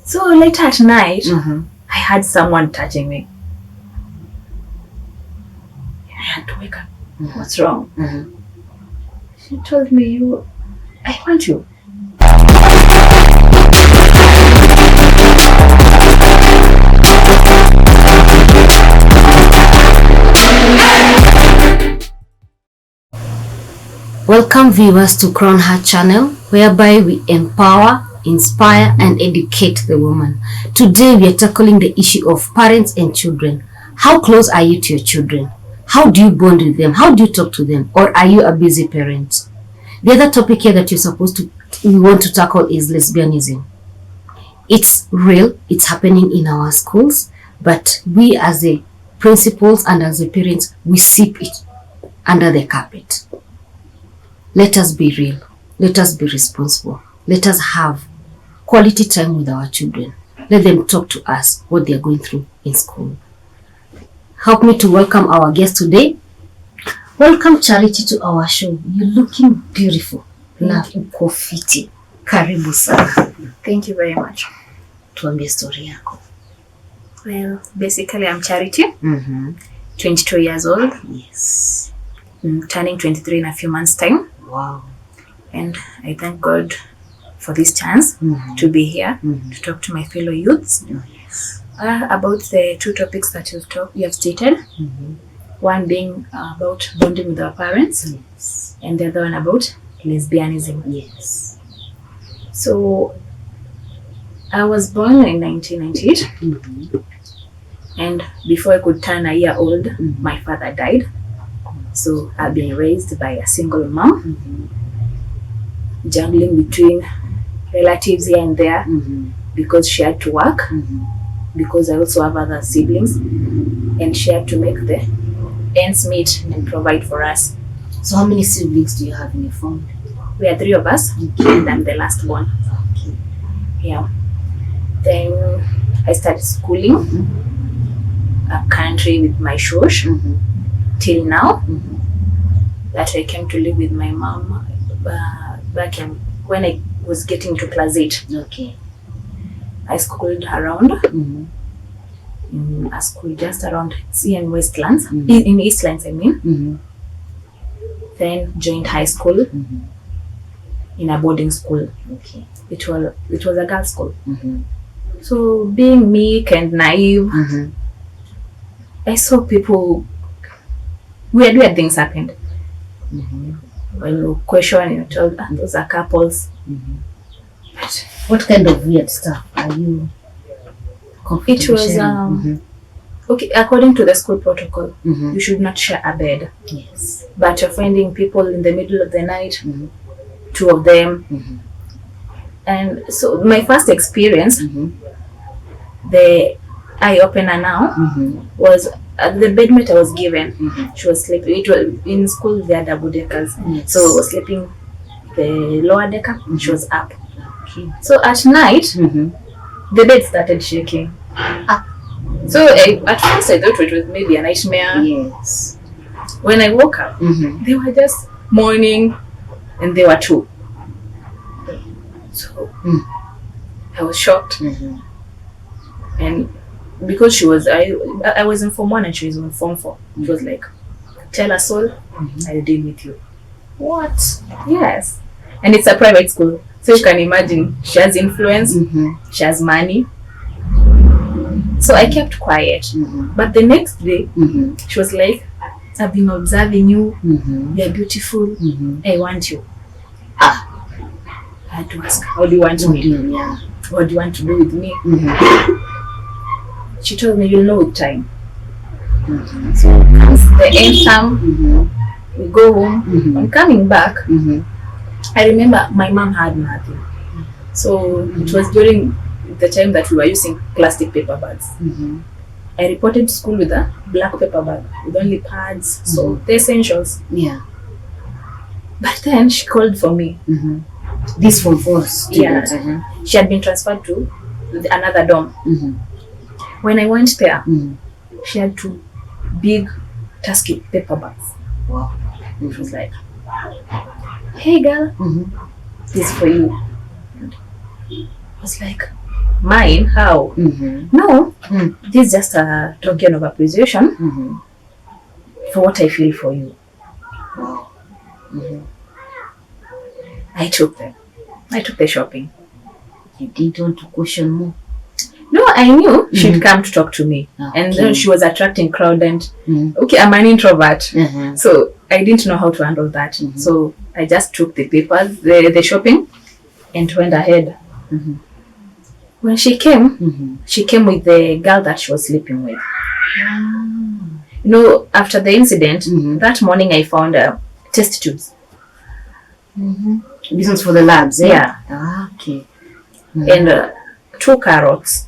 So later at night, I had someone touching me. I had to wake up. What's wrong? She told me, I want you. Welcome viewers to Crown Her channel, whereby we empower, inspire and educate the woman. Today we are tackling the issue of parents and children. How close are you to your children? How do you bond with them? How do you talk to them? Or are you a busy parent? The other topic here that we want to tackle is lesbianism. It's real, it's happening in our schools, but we as the principals and as the parents, we sweep it under the carpet. Let us be real. Let us be responsible. Let us have quality time with our children. Let them talk to us what they are going through in school. Help me to welcome our guest today. Welcome Charity to our show. You're looking beautiful. Na uko fiti. Karibu sana. Thank you very much. Tuambie story yako. Well, basically I'm Charity. 22 years old. Yes. Turning 23 in a few months' time. Wow. And I thank God for this chance to be here to talk to my fellow youths about the two topics that you have stated. One being about bonding with our parents, and the other one about lesbianism. Yes. So I was born in 1998, and before I could turn a year old, my father died. So I've been raised by a single mom, juggling between relatives here and there because she had to work, because I also have other siblings, and she had to make the ends meet and provide for us. So how many siblings do you have in your family? We are three of us, and I'm the last born. Yeah. Then I started schooling up country with my shosh. Till now, that I came to live with my mom back when I was getting to class 8. Okay. I schooled around in a school just around in Westlands, in Eastlands I mean. Then joined high school in a boarding school. Okay. It was a girls' school. So being meek and naive, I saw people. Weird things happened. When you question, you told those are couples. But what kind of weird stuff are you comfortable sharing? It was okay, according to the school protocol, you should not share a bed. Yes. But you're finding people in the middle of the night, two of them. And so my first experience, the eye opener now, was the bedmate I was given. She was sleeping. It was in school. There are double deckers, so I was sleeping the lower decker. She was up. Okay. So at night, the bed started shaking. So at first I thought it was maybe a nightmare. Yes. When I woke up, they were just mourning, and they were two. So I was shocked, and because she was, I was in Form 1 and she was in Form 4. It was like, tell us all, I'll deal with you. What? Yes. And it's a private school. So you can imagine, she has influence, she has money. So I kept quiet. But the next day, she was like, I've been observing you, you're beautiful, I want you. I had to ask, how do you want me? What do you want to do with me? She told me, you'll know with time. So once the end time, we go home. When coming back, I remember my mom had nothing. So it was during the time that we were using plastic paper bags. I reported to school with a black paper bag with only pads, so the essentials. Yeah. But then she called for me. This Form 4 student. Yeah. She had been transferred to another dorm. When I went there, she had 2 big Tusky paper bags. Wow. It was like, hey girl, this is for you. And I was like, Mine? How? No. This is just a token of appreciation for what I feel for you. Wow. I took them. I took the shopping. You didn't want to question more? No, I knew she'd come to talk to me. Okay. And then she was attracting crowd and okay, I'm an introvert. So I didn't know how to handle that. So I just took the papers, the shopping, and went ahead. When she came with the girl that she was sleeping with. You know, after the incident, that morning I found test tubes. This one's for the labs, eh? Yeah. Okay. And 2 carrots.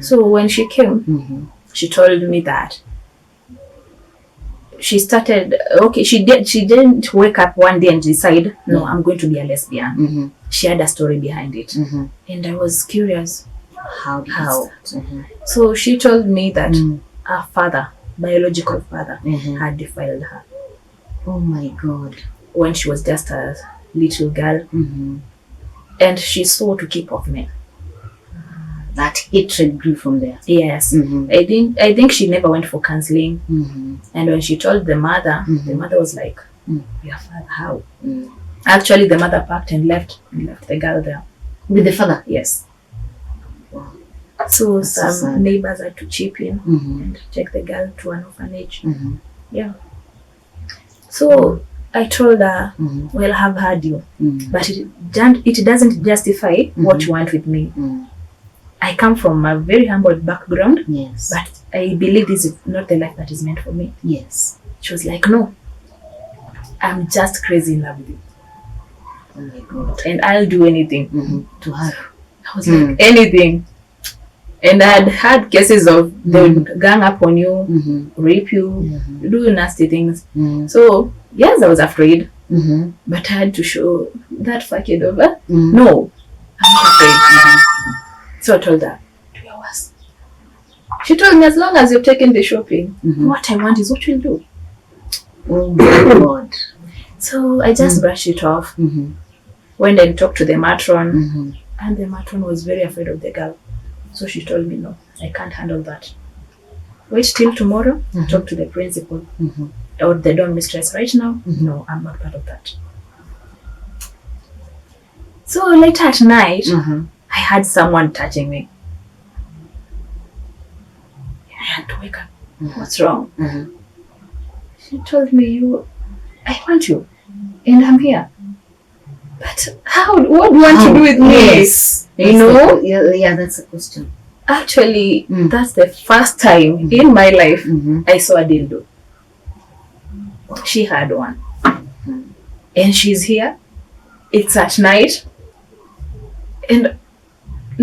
So when she came, she told me that she started, okay, she didn't wake up one day and decide, no, I'm going to be a lesbian. She had a story behind it. And I was curious. How? So she told me that her father, biological father, had defiled her. Oh my God. When she was just a little girl. And she swore to keep off men. That hatred grew from there. Yes. I think she never went for counseling. And when she told the mother was like, your father, how? Actually, the mother packed and left the girl there. With the father? Yes. Wow. So That's so some sad. neighbors had to chip in and take the girl to an orphanage. Yeah. So I told her, well, I've heard you, but it doesn't justify what you want with me. I come from a very humble background, Yes. but I believe this is not the life that is meant for me. Yes. She was like, no, I'm just crazy in love with you. Oh my God. And I'll do anything to her. I was like, anything. And I had cases of they would gang up on you, rape you, do nasty things. So, yes, I was afraid, but I had to show that facade of her. No, I'm not afraid. So I told her, do your worst. She told me, as long as you've taken the shopping, what I want is what you'll do. Oh my God. So I just brushed it off, went and talked to the matron, and the matron was very afraid of the girl. So she told me, no, I can't handle that. Wait till tomorrow, talk to the principal or the dorm mistress. Right now, no, I'm not part of that. So later at night, I had someone touching me. I had to wake up. What's wrong? She told me, I want you, and I'm here. But how? What do you want to do with me? Yes. You know? Yeah, that's a question. Actually, that's the first time in my life I saw a dildo. She had one. And she's here. It's at night. And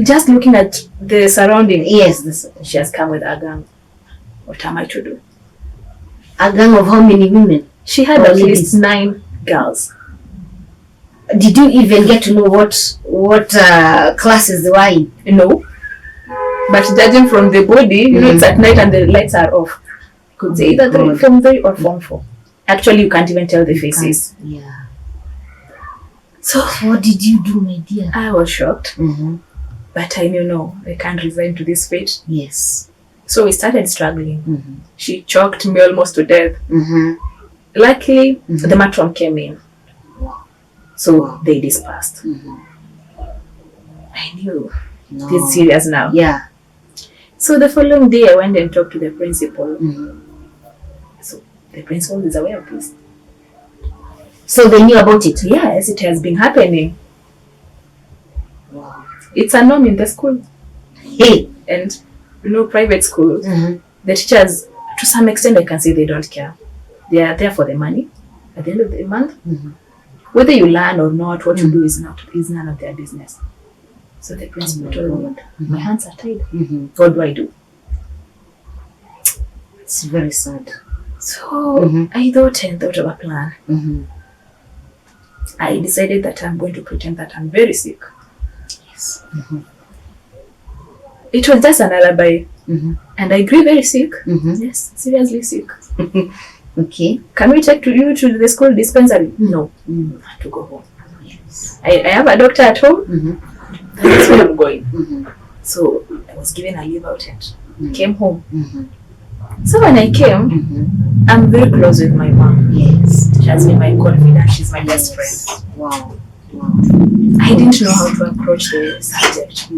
just looking at the surrounding, Yes, she has come with a gang. What am I to do? a gang of how many women? She had at least 9 girls. Did you even get to know what classes they were in? No. But judging from the body, you know, it's at night and the lights are off. You could say either Form 3 or Form 4. Actually, you can't even tell the faces. Yeah. So What did you do, my dear? I was shocked. But I knew, no, I can't resign to this fate. Yes. So we started struggling. She choked me almost to death. Luckily, the matron came in. So they dispersed. I knew this is serious now. Yeah. So the following day, I went and talked to the principal. So the principal is aware of this. So they knew about it? Yes, it has been happening. Wow. It's a norm in the school. Hey. And, you know, private schools, the teachers, to some extent, I can say they don't care. They are there for the money at the end of the month. Whether you learn or not, what you do is none of their business. So the principal told me, my hands are tied. What do I do? It's very sad. So I thought of a plan. I decided that I'm going to pretend that I'm very sick. Yes. It was just an alibi. And I grew very sick. Yes, seriously sick. Okay. Can we take you to the school dispensary? No. I have to go home. Yes. I have a doctor at home. That's where I'm going. So I was given a leave out and came home. So when I came, I'm very close with my mom. Yes. She has been my confidant. She's my best friend. Wow. I didn't know how to approach the subject.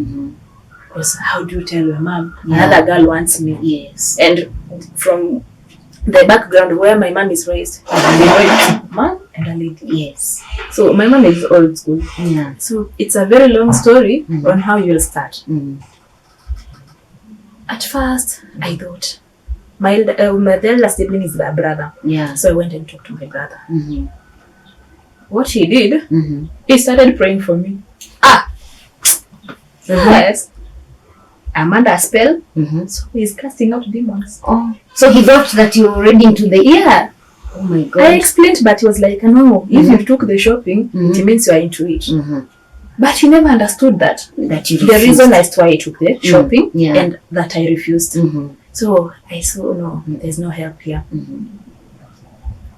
Because how do you tell your mom another girl wants me? Yes. And from the background where my mom is raised, a man and a lady. Yes. So my mom is old school. Yeah. So it's a very long story on how you'll start. At first, I thought my elder sibling is my brother. Yeah. So I went and talked to my brother. What he did, he started praying for me. Yes. I'm under a spell, so he's casting out demons. Oh, so he thought that you were already into the... Yeah. Oh my God. I explained, but he was like, no, if you took the shopping, it means you are into it. But he never understood that. That you the refused. reason as to why I took the shopping and that I refused. So I saw, no, there's no help here.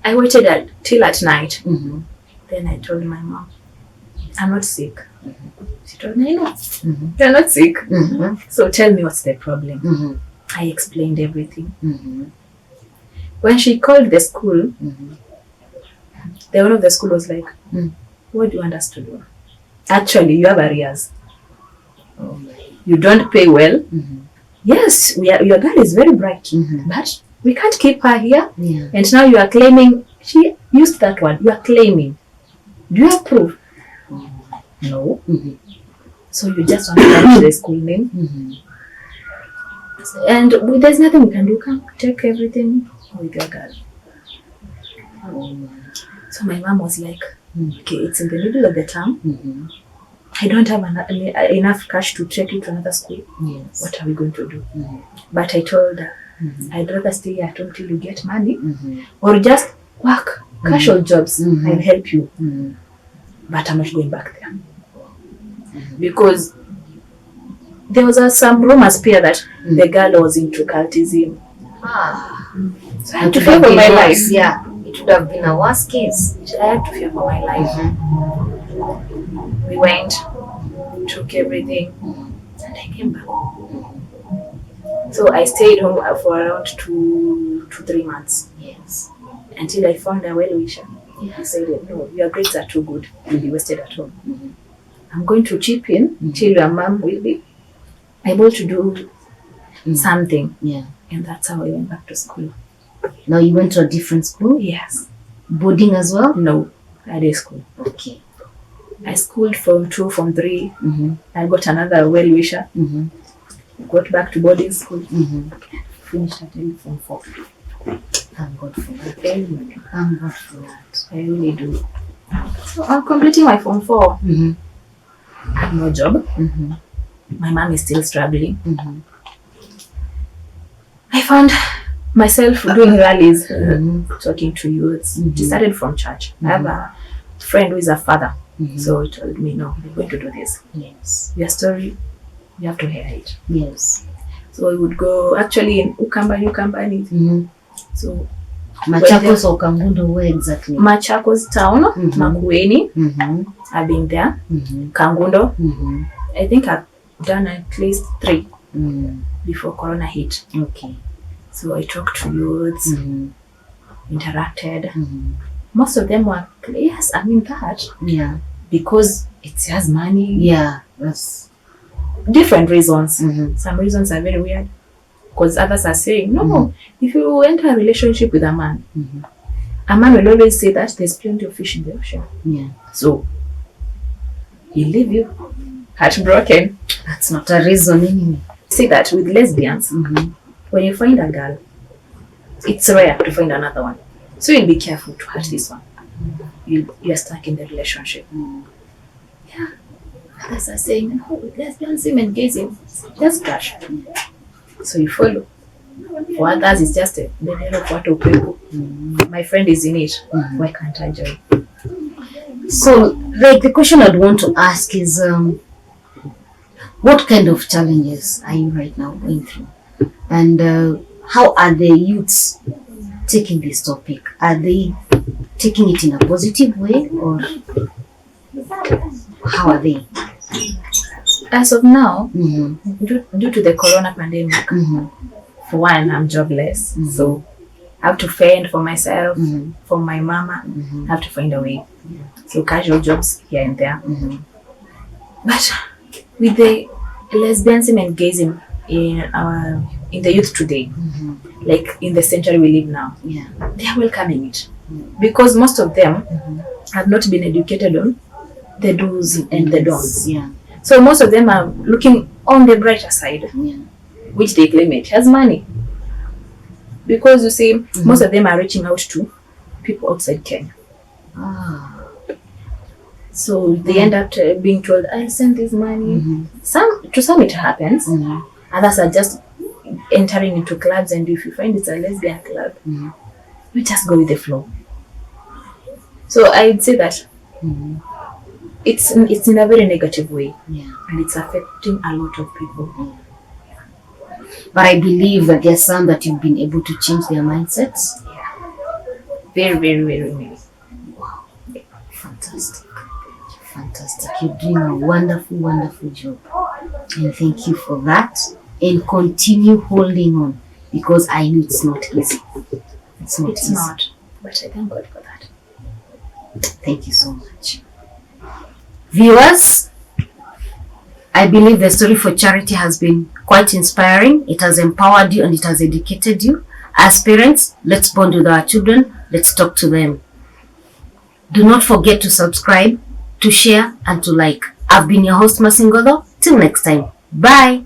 I waited till at night. Then I told my mom, I'm not sick. She told me, I know, you're not sick. So tell me what's the problem. I explained everything. When she called the school, the owner of the school was like, what do you want us to do? Actually, you have arrears. You don't pay well. Yes, your girl is very bright, but we can't keep her here. And now you are claiming, she used that word, you are claiming. Do you have proof? No. So you just want to come to the school name. And there's nothing we can do. Come take everything with your girl. So my mom was like, okay, it's in the middle of the term. I don't have enough cash to take you to another school. What are we going to do? But I told her, I'd rather stay at home till you get money or just work casual jobs. I'll help you. But I'm not going back there. Because there was some rumors here that the girl was into cultism. So I had to fear for my life. Yeah, it would have been a worse case. I had to fear for my life. We went, took everything, and I came back home. So I stayed home for around 2 to 3 months. Yes. Until I found a well-wisher. He decided, no, your grades are too good. You'll be wasted at home. I'm going to chip in till your mom will be able to do something. Yeah. And that's how I went back to school. Now you went to a different school? Yes. Boarding as well? No, I did school. Okay. I schooled from 2, from 3. I got another well-wisher. Got back to boarding school. Finished attending from 4. Thank God for that. Thank God for that. I really do. So I'm completing my form 4. I have no job. My mom is still struggling. I found myself doing rallies, talking to youths. It started from church. I have a friend who is a father. So he told me, no, we're going to do this. Yes. Your story, you have to hear it. Yes. So we would go, actually in Ukambani. So Machakos or Kangundo, where exactly? Machakos town, Makueni. I've been there. Kangundo. I think I've done at least 3 before Corona hit. Okay. So I talked to youths, interacted. Most of them were, yes, I mean that. Yeah. Because it has money. Yeah. That's different reasons. Some reasons are very weird. Because others are saying, no, if you enter a relationship with a man will always say that there's plenty of fish in the ocean. Yeah. So he'll leave you heartbroken. That's not a reason anyway. Say that with lesbians, when you find a girl, it's rare to find another one. So you'll be careful to hurt this one. You're stuck in the relationship. Yeah. Others are saying, no, with lesbianism and gayism, just crush. So you follow. For others, it's just the level of what people. My friend is in it. Why can't I join? So, like, the question I'd want to ask is, what kind of challenges are you right now going through? And how are the youths taking this topic? Are they taking it in a positive way, or how are they? as of now, Mm-hmm. due to the corona pandemic, Mm-hmm. for one, I'm jobless. Mm-hmm. So I have to fend for myself, Mm-hmm. for my mama. Mm-hmm. I have to find a way. So casual jobs here and there. Mm-hmm. But with the lesbianism and gayism in the youth today, Mm-hmm. like in the century we live now, Yeah. they are welcoming it. Because most of them Mm-hmm. have not been educated on the do's and the don'ts. Yeah. So most of them are looking on the brighter side, Yeah. which they claim it has money. Because you see, most of them are reaching out to people outside Kenya. Ah. So they end up being told, I'll send this money. Mm-hmm. To some it happens. Mm-hmm. Others are just entering into clubs, and if you find it's a lesbian club, Mm-hmm. you just go with the flow. So I'd say that Mm-hmm. it's in a very negative way, Yeah. and it's affecting a lot of people. But I believe that there's some that you've been able to change their mindsets. Very, very, very, very. Fantastic. Fantastic. You're doing a wonderful, wonderful job. And thank you for that. And continue holding on, because I know it's not easy. It's not It's easy. not, but I thank God for that. Thank you so much. Viewers, I believe the story for Charity has been quite inspiring. It has empowered you and it has educated you. As parents, let's bond with our children. Let's talk to them. Do not forget to subscribe, to share, and to like. I've been your host, Masingodo. Till next time. Bye.